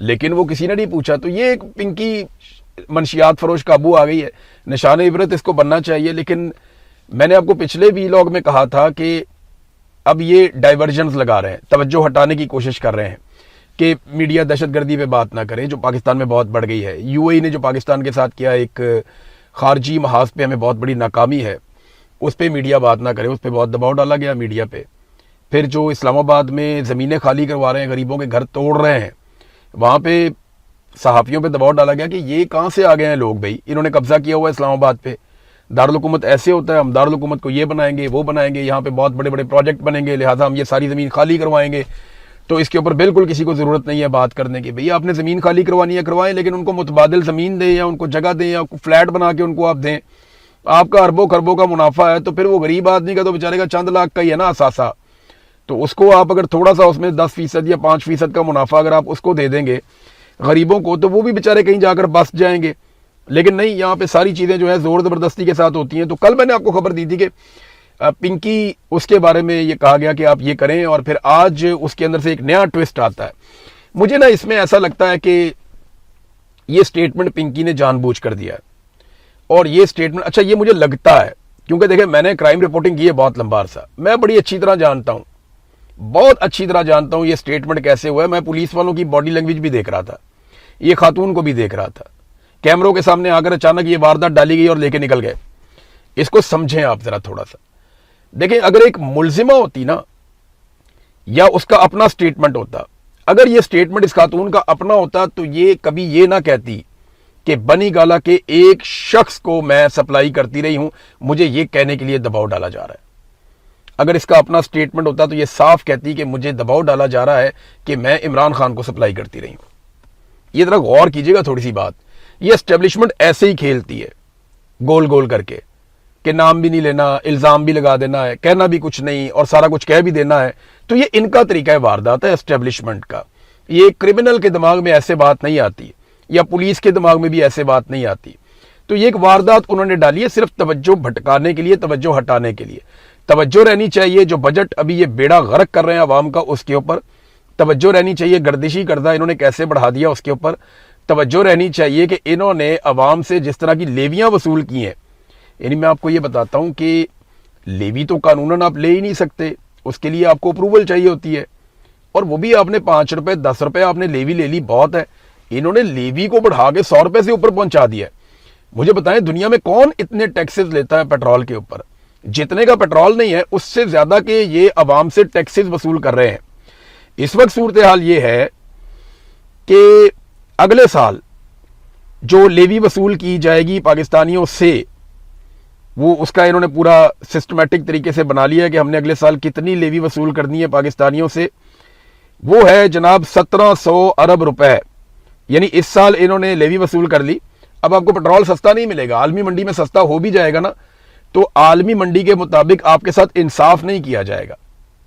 لیکن وہ کسی نے نہیں پوچھا. تو یہ ایک پنکی منشیات فروش قابو آ گئی ہے. نشان عبرت اس کو بننا چاہیے. لیکن میں نے آپ کو پچھلے ویلاگ میں کہا تھا کہ اب یہ ڈائیورژنز لگا رہے ہیں, توجہ ہٹانے کی کوشش کر رہے ہیں کہ میڈیا دہشت گردی پہ بات نہ کرے, جو پاکستان میں بہت بڑھ گئی ہے. یو اے ای نے جو پاکستان کے ساتھ کیا, ایک خارجی محاذ پہ ہمیں بہت بڑی ناکامی ہے, اس پہ میڈیا بات نہ کرے. اس پہ بہت دباؤ ڈالا گیا میڈیا پہ. پھر جو اسلام آباد میں زمینیں خالی کروا رہے ہیں, غریبوں کے گھر توڑ رہے ہیں, وہاں پہ صحافیوں پہ دباؤ ڈالا گیا کہ یہ کہاں سے آ گئے ہیں لوگ بھائی, انہوں نے قبضہ کیا ہوا ہے اسلام آباد پہ. دارالحکومت ایسے ہوتا ہے, ہم دارالحکومت کو یہ بنائیں گے وہ بنائیں گے, یہاں پہ بہت بڑے بڑے پروجیکٹ بنیں گے, لہٰذا ہم یہ ساری زمین خالی کروائیں گے. تو اس کے اوپر بالکل کسی کو ضرورت نہیں ہے بات کرنے کی. بھئی آپ نے زمین خالی کروانی ہے کروائیں, لیکن ان کو متبادل زمین دیں یا ان کو جگہ دیں یا فلیٹ بنا کے ان کو آپ دیں. آپ کا اربوں خربوں کا منافع ہے, تو پھر وہ غریب آدمی کا تو بیچارے کا چند لاکھ کا ہی ہے نا اثاثہ. تو اس کو آپ اگر تھوڑا سا اس میں 10% یا 5% کا منافع اگر آپ اس کو دے دیں گے غریبوں کو, تو وہ بھی بیچارے کہیں جا کر بس جائیں گے. لیکن نہیں, یہاں پہ ساری چیزیں جو ہے زور زبردستی کے ساتھ ہوتی ہیں. تو کل میں نے آپ کو خبر دی تھی کہ پنکی, اس کے بارے میں یہ کہا گیا کہ آپ یہ کریں, اور پھر آج اس کے اندر سے ایک نیا ٹوسٹ آتا ہے. مجھے نا اس میں ایسا لگتا ہے کہ یہ سٹیٹمنٹ پنکی نے جان بوجھ کر دیا ہے. اور یہ سٹیٹمنٹ, اچھا یہ مجھے لگتا ہے, کیونکہ دیکھیں میں نے کرائم رپورٹنگ کی ہے بہت لمبا عرصہ, میں بڑی اچھی طرح جانتا ہوں, بہت اچھی طرح جانتا ہوں یہ سٹیٹمنٹ کیسے ہوا ہے. میں پولیس والوں کی باڈی لینگویج بھی دیکھ رہا تھا, یہ خاتون کو بھی دیکھ رہا تھا. کیمروں کے سامنے آ کر اچانک یہ واردات ڈالی گئی اور لے کے نکل گئے. اس کو سمجھیں آپ ذرا تھوڑا سا. دیکھیں اگر ایک ملزمہ ہوتی نا, یا اس کا اپنا سٹیٹمنٹ ہوتا, اگر یہ سٹیٹمنٹ اس خاتون کا اپنا ہوتا, تو یہ کبھی یہ نہ کہتی کہ بنی گالا کے ایک شخص کو میں سپلائی کرتی رہی ہوں, مجھے یہ کہنے کے لیے دباؤ ڈالا جا رہا ہے. اگر اس کا اپنا سٹیٹمنٹ ہوتا تو یہ صاف کہتی کہ مجھے دباؤ ڈالا جا رہا ہے کہ میں عمران خان کو سپلائی کرتی رہی ہوں. یہ ذرا غور کیجئے گا تھوڑی سی بات. یہ اسٹیبلشمنٹ ایسے ہی کھیلتی ہے گول گول کر کے, کہ نام بھی نہیں لینا, الزام بھی لگا دینا ہے, کہنا بھی کچھ نہیں اور سارا کچھ کہہ بھی دینا ہے. تو یہ ان کا طریقہ واردات ہے اسٹیبلشمنٹ کا. یہ کرمنل کے دماغ میں ایسے بات نہیں آتی, یا پولیس کے دماغ میں بھی ایسے بات نہیں آتی. تو یہ ایک واردات انہوں نے ڈالی ہے صرف توجہ بھٹکانے کے لیے, توجہ ہٹانے کے لیے. توجہ رہنی چاہیے جو بجٹ ابھی یہ بیڑا غرق کر رہے ہیں عوام کا, اس کے اوپر توجہ رہنی چاہیے. گردشی قرضہ انہوں نے کیسے بڑھا دیا اس کے اوپر توجہ رہنی چاہیے. کہ انہوں نے عوام سے جس طرح کی لیویاں وصول کی ہیں, یعنی میں آپ کو یہ بتاتا ہوں کہ لیوی تو قانوناً آپ لے ہی نہیں سکتے, اس کے لیے آپ کو اپروول چاہیے ہوتی ہے, اور وہ بھی آپ نے 5 روپے 10 روپے آپ نے لیوی لے لی, بہت ہے. انہوں نے لیوی کو بڑھا کے 100 روپے سے اوپر پہنچا دیا ہے. مجھے بتائیں دنیا میں کون اتنے ٹیکسز لیتا ہے پیٹرول کے اوپر؟ جتنے کا پیٹرول نہیں ہے اس سے زیادہ کہ یہ عوام سے ٹیکسز وصول کر رہے ہیں. اس وقت صورتحال یہ ہے کہ اگلے سال جو لیوی وصول کی جائے گی پاکستانیوں سے, وہ اس کا انہوں نے پورا سسٹمیٹک طریقے سے بنا لیا ہے کہ ہم نے اگلے سال کتنی لیوی وصول کرنی ہے پاکستانیوں سے. وہ ہے جناب 1700 ارب روپے. یعنی اس سال انہوں نے لیوی وصول کر لی. اب آپ کو پیٹرول سستا نہیں ملے گا, عالمی منڈی میں سستا ہو بھی جائے گا نا, تو عالمی منڈی کے مطابق آپ کے ساتھ انصاف نہیں کیا جائے گا.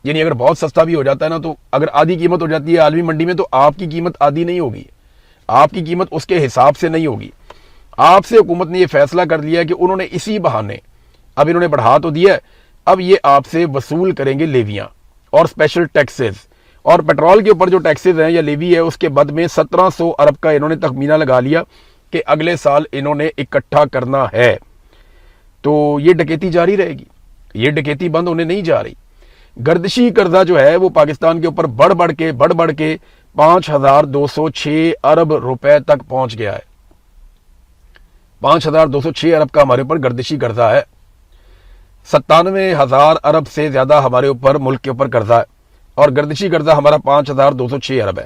یعنی اگر بہت سستا بھی ہو جاتا ہے نا, تو اگر آدھی قیمت ہو جاتی ہے عالمی منڈی میں, تو آپ کی قیمت آدھی نہیں ہوگی, آپ کی قیمت اس کے حساب سے نہیں ہوگی. آپ سے حکومت نے یہ فیصلہ کر لیا کہ انہوں نے اسی بہانے, اب انہوں نے بڑھا تو دیا ہے, اب یہ آپ سے وصول کریں گے لیویاں اور اسپیشل ٹیکسز. اور پیٹرول کے اوپر جو ٹیکسز ہیں یا لیوی ہے, اس کے بد میں 1700 ارب کا انہوں نے تخمینہ لگا لیا کہ اگلے سال انہوں نے اکٹھا کرنا ہے. تو یہ ڈکیتی جاری رہے گی, یہ ڈکیتی بند ہونے نہیں جا رہی. گردشی قرضہ جو ہے وہ پاکستان کے اوپر بڑھ بڑھ کے 5206 ارب روپے تک پہنچ گیا ہے. 5206 ارب کا ہمارے اوپر گردشی قرضہ ہے. 97,000 ارب سے زیادہ ہمارے اوپر ملک کے اوپر قرضہ ہے, اور گردشی قرضہ ہمارا 5206 ارب ہے.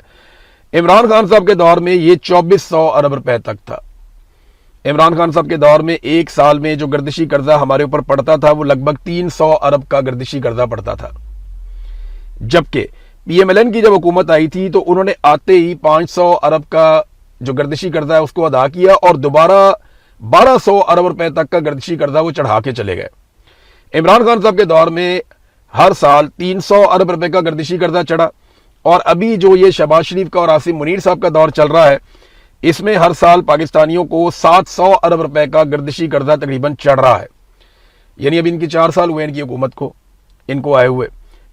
عمران خان صاحب کے دور میں یہ 2400 ارب روپے تک تھا. عمران خان صاحب کے دور میں ایک سال میں جو گردشی قرضہ ہمارے اوپر پڑتا تھا وہ لگ بھگ 300 ارب کا گردشی قرضہ پڑتا تھا. جبکہ پی ایم ایل این کی جب حکومت آئی تھی تو انہوں نے آتے ہی 500 ارب کا جو گردشی قرضہ ہے اس کو ادا کیا, اور دوبارہ 1200 ارب روپے تک کا گردشی قرضہ وہ چڑھا کے چلے گئے. عمران خان صاحب کے دور میں ہر سال 300 ارب روپے کا گردشی قرضہ چڑھا, اور ابھی جو یہ شہباز شریف کا اور عاصم منیر صاحب کا دور چل رہا ہے, اس میں ہر سال پاکستانیوں کو 700 ارب روپے کا گردشی قرضہ تقریباً چڑھ رہا ہے. یعنی اب ان کی 4 سال ہوئے ان کی حکومت کو, ان کو آئے ہوئے,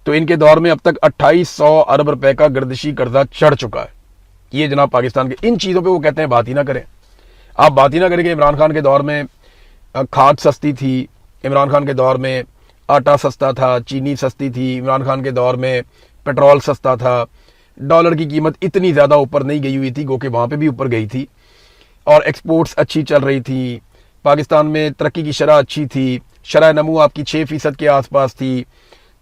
تو ان کے دور میں اب تک 2800 ارب روپے کا گردشی قرضہ چڑھ چکا ہے. یہ جناب پاکستان کے ان چیزوں پہ وہ کہتے ہیں بات ہی نہ کریں. آپ بات ہی نہ کریں کہ عمران خان کے دور میں کھاد سستی تھی, عمران خان کے دور میں آٹا سستا تھا, چینی سستی تھی, عمران خان کے دور میں پیٹرول سستا تھا, ڈالر کی قیمت اتنی زیادہ اوپر نہیں گئی ہوئی تھی, گو کہ وہاں پہ بھی اوپر گئی تھی, اور ایکسپورٹس اچھی چل رہی تھی, پاکستان میں ترقی کی شرح اچھی تھی, شرح نمو آپ کی 6% کے آس پاس تھی,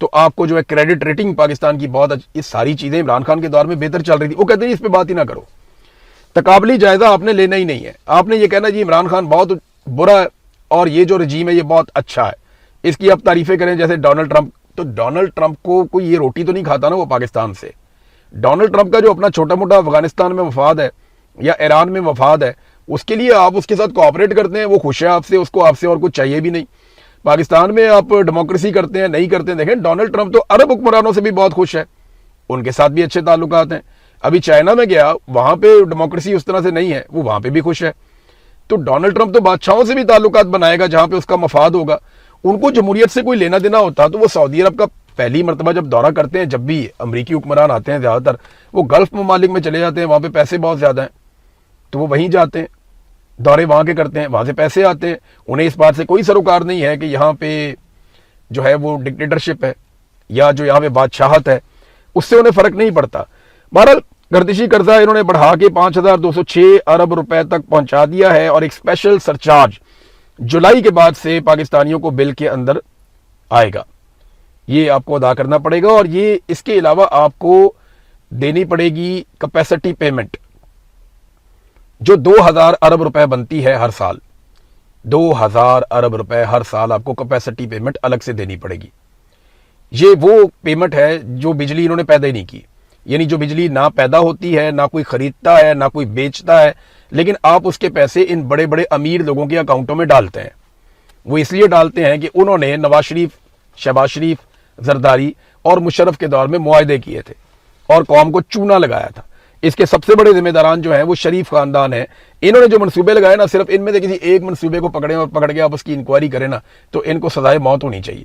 تو آپ کو جو ہے کریڈٹ ریٹنگ پاکستان کی بہت یہ ساری چیزیں عمران خان کے دور میں بہتر چل رہی تھی. وہ کہتے ہیں اس پہ بات ہی نہ کرو, تقابلی جائزہ آپ نے لینا ہی نہیں ہے. آپ نے یہ کہنا جی عمران خان بہت برا ہے اور یہ جو رجیم ہے یہ بہت اچھا ہے, اس کی آپ تعریفیں کریں جیسے ڈونلڈ ٹرمپ. تو ڈونلڈ ٹرمپ کو کوئی یہ روٹی تو نہیں کھاتا نا وہ پاکستان سے. ڈونلڈ ٹرمپ کا جو اپنا چھوٹا موٹا افغانستان میں مفاد ہے یا ایران میں مفاد ہے, اس کے لیے آپ اس کے ساتھ کوآپریٹ کرتے ہیں, وہ خوش ہے آپ سے, اس کو آپ سے اور کچھ چاہیے بھی نہیں. پاکستان میں آپ ڈیموکریسی کرتے ہیں نہیں کرتے ہیں, دیکھیں ڈونلڈ ٹرمپ تو عرب حکمرانوں سے بھی بہت خوش ہے, ان کے ساتھ بھی اچھے تعلقات ہیں. ابھی چائنا میں گیا, وہاں پہ ڈیموکریسی اس طرح سے نہیں ہے, وہ وہاں پہ بھی خوش ہے. تو ڈونلڈ ٹرمپ تو بادشاہوں سے بھی تعلقات بنائے گا جہاں پہ اس کا مفاد ہوگا. ان کو جمہوریت سے کوئی لینا دینا ہوتا تو وہ سعودی عرب کا پہلی مرتبہ جب دورہ کرتے ہیں, جب بھی امریکی حکمران آتے ہیں زیادہ تر وہ گلف ممالک میں چلے جاتے ہیں, وہاں پہ پیسے بہت زیادہ ہیں, تو وہ وہیں جاتے ہیں, دورے وہاں کے کرتے ہیں, وہاں سے پیسے آتے ہیں. انہیں اس بات سے کوئی سروکار نہیں ہے کہ یہاں پہ جو ہے وہ ڈکٹیٹرشپ ہے یا جو یہاں پہ بادشاہت ہے, اس سے انہیں فرق نہیں پڑتا. بہرحال گردشی قرضہ انہوں نے بڑھا کے 5,206 ارب روپے تک پہنچا دیا ہے, اور ایک اسپیشل سرچارج جولائی کے بعد سے پاکستانیوں کو بل کے اندر آئے گا, یہ آپ کو ادا کرنا پڑے گا. اور یہ اس کے علاوہ آپ کو دینی پڑے گی کیپیسٹی پیمنٹ جو 2,000 ارب روپے بنتی ہے ہر سال. 2,000 ارب روپے ہر سال آپ کو کیپیسٹی پیمنٹ الگ سے دینی پڑے گی. یہ وہ پیمنٹ ہے جو بجلی انہوں نے پیدا ہی نہیں کی, یعنی جو بجلی نہ پیدا ہوتی ہے, نہ کوئی خریدتا ہے, نہ کوئی بیچتا ہے, لیکن آپ اس کے پیسے ان بڑے بڑے امیر لوگوں کے اکاؤنٹوں میں ڈالتے ہیں. وہ اس لیے ڈالتے ہیں کہ انہوں نے نواز شریف, شہباز شریف, زرداری اور مشرف کے دور میں معاہدے کیے تھے اور قوم کو چونا لگایا تھا. اس کے سب سے بڑے ذمہ داران جو ہیں وہ شریف خاندان ہیں. انہوں نے جو منصوبے لگائے نا, صرف ان میں سے کسی ایک منصوبے کو پکڑیں اور پکڑ کے آپ اس کی انکوائری کریں نا, تو ان کو سزائے موت ہونی چاہیے.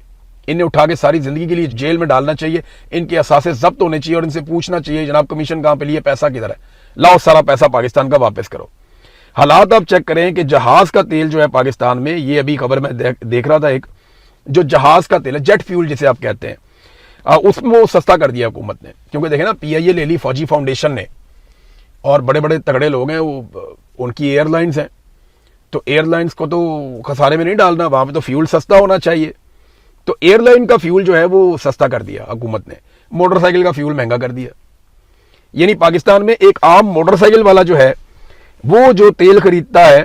انہیں اٹھا کے ساری زندگی کے لیے جیل میں ڈالنا چاہیے, ان کے اثاثے ضبط ہونے چاہیے, اور ان سے پوچھنا چاہیے جناب کمیشن کہاں پہ لیے, پیسہ کدھر ہے, لاؤ سارا پیسہ پاکستان کا واپس کرو. حالات آپ چیک کریں کہ جہاز کا تیل جو ہے پاکستان میں, یہ ابھی خبر میں دیکھ رہا تھا, ایک جو جہاز کا تیل ہے, جیٹ فیول جسے آپ کہتے ہیں, اس میں وہ سستا کر دیا حکومت نے. کیونکہ دیکھیں نا, پی آئی اے لے لی فوجی فاؤنڈیشن نے, اور بڑے بڑے تگڑے لوگ ہیں وہ, ان کی ایئر لائنز ہیں, تو ایئر لائنز کو تو خسارے میں نہیں ڈالنا, وہاں پہ تو فیول سستا ہونا چاہیے. تو ایئر لائن کا فیول جو ہے وہ سستا کر دیا حکومت نے, موٹر سائیکل کا فیول مہنگا کر دیا. یعنی پاکستان میں ایک عام موٹر سائیکل والا جو ہے وہ جو تیل خریدتا ہے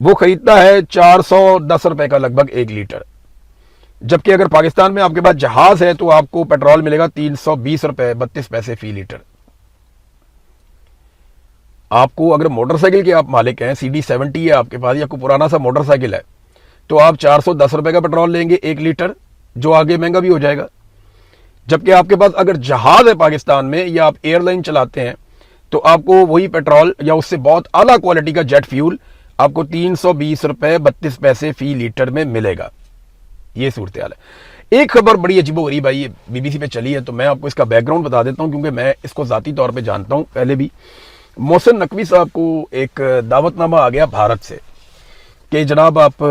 وہ خریدتا ہے 410 روپے کا لگ بھگ 1 لیٹر, جبکہ اگر پاکستان میں آپ کے پاس جہاز ہے تو آپ کو پیٹرول ملے گا 320 روپے 32 پیسے فی لیٹر. آپ کو اگر موٹر سائیکل کے آپ مالک ہیں, CD70 ہے آپ کے پاس یا کوئی پرانا سا موٹر سائیکل ہے, تو آپ 410 روپے کا پیٹرول لیں گے 1 لیٹر, جو آگے مہنگا بھی ہو جائے گا. جبکہ آپ کے پاس اگر جہاز ہے پاکستان میں یا آپ ایئر لائن چلاتے ہیں, تو آپ کو وہی پیٹرول یا اس سے بہت اعلیٰ کوالٹی کا جیٹ فیول آپ کو 320 روپے 32 پیسے فی لیٹر میں ملے گا. یہ صورتحال ہے. ایک خبر بڑی عجیب و غریب آئی ہے, BBC پہ چلی ہے, تو میں آپ کو اس کا بیک گراؤنڈ بتا دیتا ہوں, کیونکہ میں اس کو ذاتی طور پہ جانتا ہوں پہلے بھی. محسن نقوی صاحب کو ایک دعوت نامہ آ گیا بھارت سے کہ جناب آپ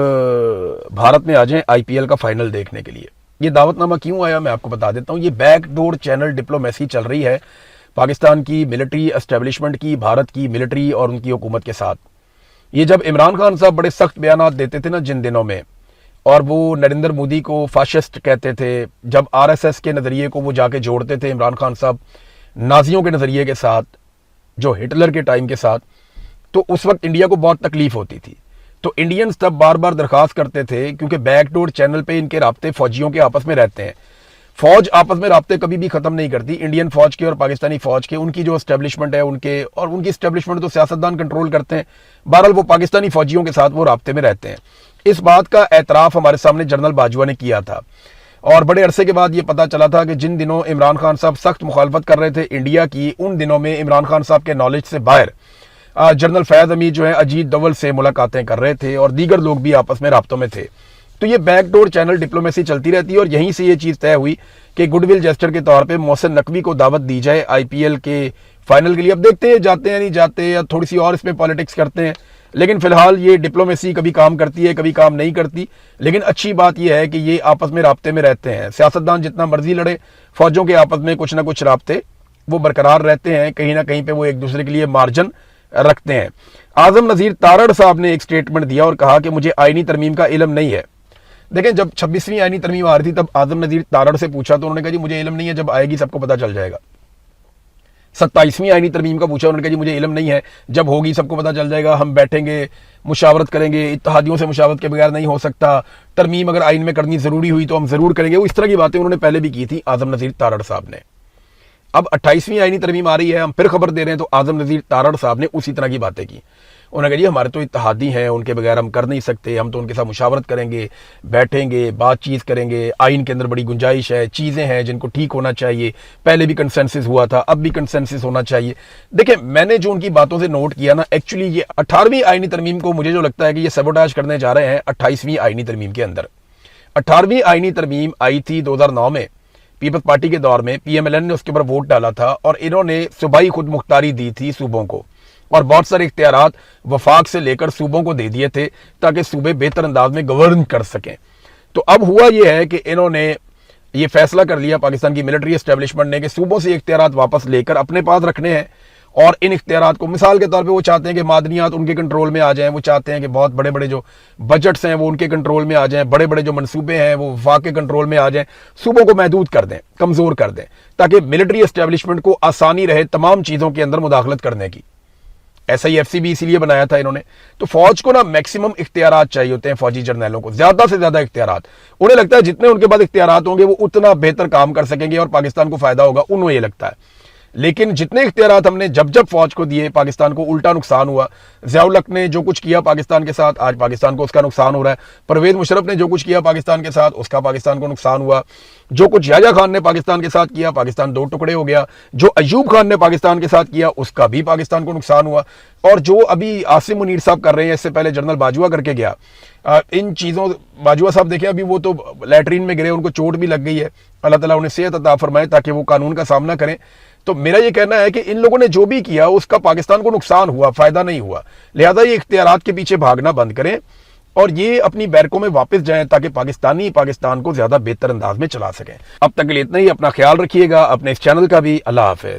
بھارت میں آ جائیں IPL کا فائنل دیکھنے کے لیے. یہ دعوت نامہ کیوں آیا میں آپ کو بتا دیتا ہوں. یہ بیک ڈور چینل ڈپلومیسی چل رہی ہے پاکستان کی ملٹری اسٹیبلشمنٹ کی, بھارت کی ملٹری اور ان کی حکومت کے ساتھ. یہ جب عمران خان صاحب بڑے سخت بیانات دیتے تھے نا جن دنوں میں, اور وہ نریندر مودی کو فاشسٹ کہتے تھے, جب RSS کے نظریے کو وہ جا کے جوڑتے تھے عمران خان صاحب نازیوں کے نظریے کے ساتھ, جو ہٹلر کے ٹائم کے ساتھ, تو اس وقت انڈیا کو بہت تکلیف ہوتی تھی. تو انڈینز تب بار بار درخواست کرتے تھے, کیونکہ بیک ڈور چینل پہ ان کے رابطے فوجیوں کے آپس میں رہتے ہیں, فوج آپس میں رابطے کبھی بھی ختم نہیں کرتی, انڈین فوج کے اور پاکستانی فوج کے, ان کی جو اسٹیبلشمنٹ ہے ان کے, اور ان کی اسٹیبلشمنٹ تو سیاستدان کنٹرول کرتے ہیں, بہرحال وہ پاکستانی فوجیوں کے ساتھ وہ رابطے میں رہتے ہیں. اس بات کا اعتراف ہمارے سامنے جنرل باجوہ نے کیا تھا, اور بڑے عرصے کے بعد یہ پتا چلا تھا کہ جن دنوں عمران خان صاحب سخت مخالفت کر رہے تھے انڈیا کی, ان دنوں میں عمران خان صاحب کے نالج سے باہر جنرل فیاض حمید جو ہے اجیت دوول سے ملاقاتیں کر رہے تھے, اور دیگر لوگ بھی آپس میں رابطوں میں تھے. تو یہ بیک ڈور چینل ڈپلومیسی چلتی رہتی ہے, اور یہیں سے یہ چیز طے ہوئی کہ گڈ ول جیسچر کے طور پہ محسن نقوی کو دعوت دی جائے IPL کے فائنل کے لیے اب دیکھتے ہیں جاتے ہیں نہیں جاتے، یا تھوڑی سی اور اس میں پالیٹکس کرتے ہیں، لیکن فی الحال یہ ڈپلومیسی کبھی کام کرتی ہے کبھی کام نہیں کرتی. لیکن اچھی بات یہ ہے کہ یہ آپس میں رابطے میں رہتے ہیں. سیاستدان جتنا مرضی لڑے، فوجوں کے آپس میں کچھ نہ کچھ رابطے وہ برقرار رہتے ہیں، کہیں نہ کہیں پہ وہ ایک دوسرے کے لیے مارجن رکھتے ہیں. اعظم نذیر تارڑ صاحب نے ایک سٹیٹمنٹ دیا اور کہا کہ مجھے آئینی ترمیم کا علم نہیں ہے. دیکھیں جب 26ویں آئینی ترمیم آ رہی تھی تب اعظم نذیر تارڑ سے پوچھا تو انہوں نے کہا جی مجھے علم نہیں ہے، جب آئے گی سب کو پتہ چل جائے گا. 27ویں آئینی ترمیم کا پوچھا، انہوں نے کہا جی مجھے علم نہیں ہے، جب ہوگی سب کو پتہ چل جائے گا، ہم بیٹھیں گے مشاورت کریں گے، اتحادیوں سے مشاورت کے بغیر نہیں ہو سکتا، ترمیم اگر آئین میں کرنی ضروری ہوئی تو ہم ضرور کریں گے. وہ اس طرح کی باتیں انہوں نے پہلے بھی کی تھی اعظم نذیر تارڑ صاحب نے. اب 28ویں آئینی ترمیم آ رہی ہے، ہم پھر خبر دے رہے ہیں، تو اعظم نذیر تارڑ صاحب نے اسی طرح کی باتیں کی. انہوں نے کہا جی ہمارے تو اتحادی ہیں، ان کے بغیر ہم کر نہیں سکتے، ہم تو ان کے ساتھ مشاورت کریں گے، بیٹھیں گے، بات چیت کریں گے، آئین کے اندر بڑی گنجائش ہے، چیزیں ہیں جن کو ٹھیک ہونا چاہیے، پہلے بھی کنسنسس ہوا تھا، اب بھی کنسنسس ہونا چاہیے. دیکھیں میں نے جو ان کی باتوں سے نوٹ کیا نا، ایکچولی یہ 18ویں آئینی ترمیم کو مجھے جو لگتا ہے کہ یہ سیبوٹاج کرنے جا رہے ہیں 28ویں آئینی ترمیم کے اندر. 18ویں آئینی ترمیم آئی تھی 2009 میں پیپلز پارٹی کے دور میں، پی ایم ایل این نے اس کے اوپر ووٹ ڈالا تھا اور انہوں نے صوبائی خود مختاری دی تھی صوبوں کو، اور بہت سارے اختیارات وفاق سے لے کر صوبوں کو دے دیے تھے تاکہ صوبے بہتر انداز میں گورن کر سکیں. تو اب ہوا یہ ہے کہ انہوں نے یہ فیصلہ کر لیا پاکستان کی ملٹری اسٹیبلشمنٹ نے کہ صوبوں سے اختیارات واپس لے کر اپنے پاس رکھنے ہیں، اور ان اختیارات کو مثال کے طور پہ وہ چاہتے ہیں کہ معدنیات ان کے کنٹرول میں آ جائیں، وہ چاہتے ہیں کہ بہت بڑے بڑے جو بجٹس ہیں وہ ان کے کنٹرول میں آ جائیں، بڑے بڑے جو منصوبے ہیں وہ وفاق کے کنٹرول میں آ جائیں، صوبوں کو محدود کر دیں، کمزور کر دیں، تاکہ ملٹری اسٹیبلشمنٹ کو آسانی رہے تمام چیزوں کے اندر مداخلت کرنے کی. ایسا ہی ایف سی بھی اسی لیے بنایا تھا انہوں نے. تو فوج کو نا میکسیمم اختیارات چاہیے ہوتے ہیں، فوجی جرنیلوں کو زیادہ سے زیادہ اختیارات. انہیں لگتا ہے جتنے ان کے پاس اختیارات ہوں گے وہ اتنا بہتر کام کر سکیں گے اور پاکستان کو فائدہ ہوگا، انہوں یہ لگتا ہے. لیکن جتنے اختیارات ہم نے جب فوج کو دیے، پاکستان کو الٹا نقصان ہوا. ضیاء الحق نے جو کچھ کیا پاکستان کے ساتھ، آج پاکستان کو اس کا نقصان ہو رہا ہے. پرویز مشرف نے جو کچھ کیا پاکستان کے ساتھ، اس کا پاکستان کو نقصان ہوا. جو کچھ یحییٰ خان نے پاکستان کے ساتھ کیا، پاکستان دو ٹکڑے ہو گیا. جو ایوب خان نے پاکستان کے ساتھ کیا، اس کا بھی پاکستان کو نقصان ہوا. اور جو ابھی عاصم منیر صاحب کر رہے ہیں، اس سے پہلے جنرل باجوہ کر کے گیا، ان چیزوں باجوہ صاحب دیکھیں ابھی وہ تو لیٹرین میں گرے، ان کو چوٹ بھی لگ گئی ہے. اللہ تعالیٰ انہیں صحت عطا فرمائے تاکہ وہ قانون کا سامنا کریں. تو میرا یہ کہنا ہے کہ ان لوگوں نے جو بھی کیا اس کا پاکستان کو نقصان ہوا، فائدہ نہیں ہوا. لہذا یہ اختیارات کے پیچھے بھاگنا بند کریں اور یہ اپنی بیرکوں میں واپس جائیں تاکہ پاکستانی پاکستان کو زیادہ بہتر انداز میں چلا سکیں. اب تک کے لیے اتنا ہی. اپنا خیال رکھیے گا، اپنے اس چینل کا بھی. اللہ حافظ.